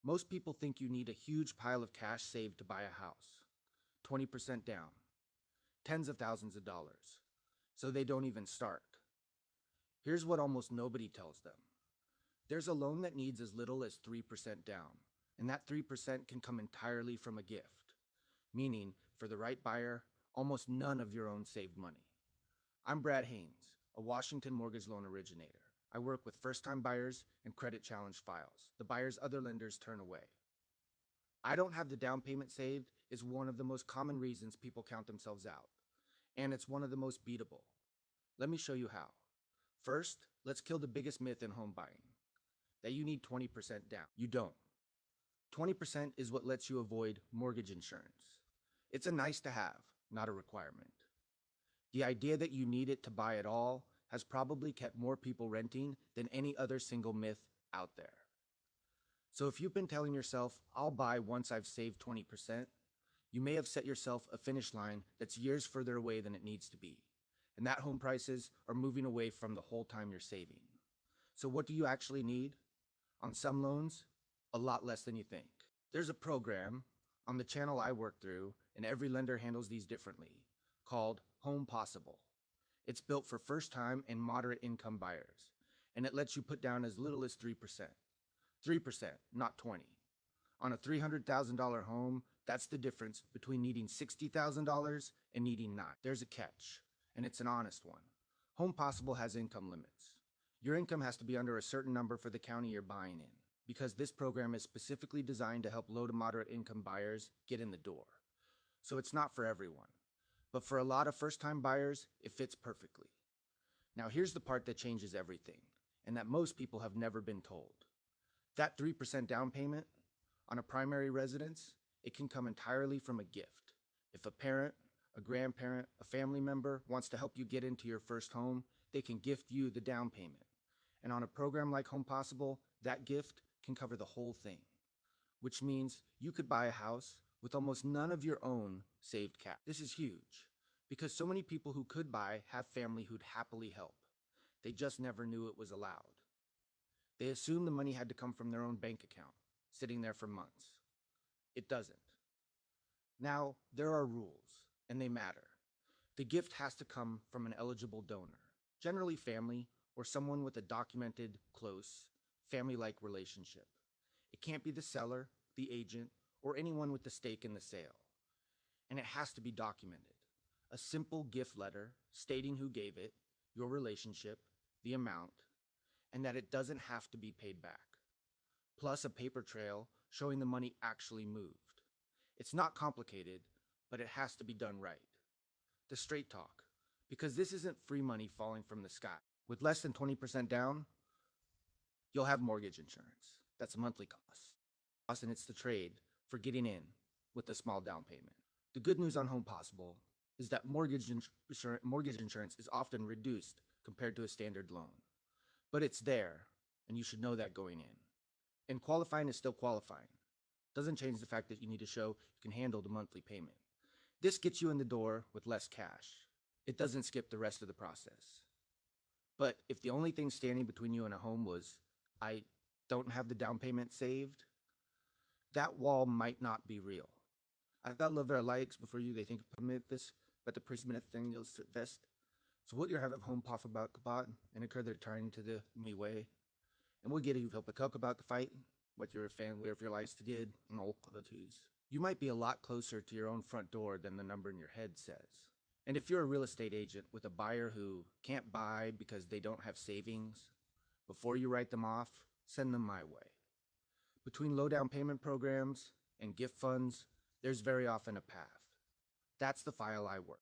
Most people think you need a huge pile of cash saved to buy a house, 20% down, tens of thousands of dollars, so they don't even start. Here's what almost nobody tells them. There's a loan that needs as little as 3% down, and that 3% can come entirely from a gift, meaning, for the right buyer, almost none of your own saved money. I'm Brad Haines, a Washington mortgage loan originator. I work with first-time buyers and credit-challenged files, the buyers other lenders turn away. I don't have the down payment saved is one of the most common reasons people count themselves out, and it's one of the most beatable. Let me show you how. First, let's kill the biggest myth in home buying, that you need 20% down. You don't. 20% is what lets you avoid mortgage insurance. It's a nice to have, not a requirement. The idea that you need it to buy at all has probably kept more people renting than any other single myth out there. So if you've been telling yourself, I'll buy once I've saved 20%, you may have set yourself a finish line that's years further away than it needs to be. And that home prices are moving away from the whole time you're saving. So what do you actually need? On some loans, a lot less than you think. There's a program on the channel I work through, and every lender handles these differently, called Home Possible. It's built for first-time and moderate income buyers, and it lets you put down as little as 3%. 3%, not 20. On a $300,000 home, that's the difference between needing $60,000 and needing $9. There's a catch, and it's an honest one. Home Possible has income limits. Your income has to be under a certain number for the county you're buying in, because this program is specifically designed to help low to moderate income buyers get in the door. So it's not for everyone. But for a lot of first-time buyers, it fits perfectly. Now here's the part that changes everything, and that most people have never been told. That 3% down payment on a primary residence, it can come entirely from a gift. If a parent, a grandparent, a family member wants to help you get into your first home, they can gift you the down payment. And on a program like Home Possible, that gift can cover the whole thing, which means you could buy a house with almost none of your own saved cash. This is huge, because so many people who could buy have family who'd happily help. They just never knew it was allowed. They assumed the money had to come from their own bank account, sitting there for months. It doesn't. Now, there are rules, and they matter. The gift has to come from an eligible donor, generally family or someone with a documented, close, family-like relationship. It can't be the seller, the agent, or anyone with a stake in the sale. And it has to be documented. A simple gift letter stating who gave it, your relationship, the amount, and that it doesn't have to be paid back. Plus a paper trail showing the money actually moved. It's not complicated, but it has to be done right. The straight talk, because this isn't free money falling from the sky. With less than 20% down, you'll have mortgage insurance. That's a monthly cost, and it's the trade for getting in with a small down payment. The good news on Home Possible is that mortgage insurance is often reduced compared to a standard loan. But it's there, and you should know that going in. And qualifying is still qualifying. Doesn't change the fact that you need to show you can handle the monthly payment. This gets you in the door with less cash. It doesn't skip the rest of the process. But if the only thing standing between you and a home was, I don't have the down payment saved, that wall might not be real. I've got love their likes before you they think permit this, but the prisminate thing you'll vest. So what you have at home puff about kabat and occur they're turning to the me way. And we'll get you help a cook about the fight, what your family or if your lives did, and all the twos. You might be a lot closer to your own front door than the number in your head says. And if you're a real estate agent with a buyer who can't buy because they don't have savings, before you write them off, send them my way. Between low down payment programs and gift funds, there's very often a path. That's the file I work.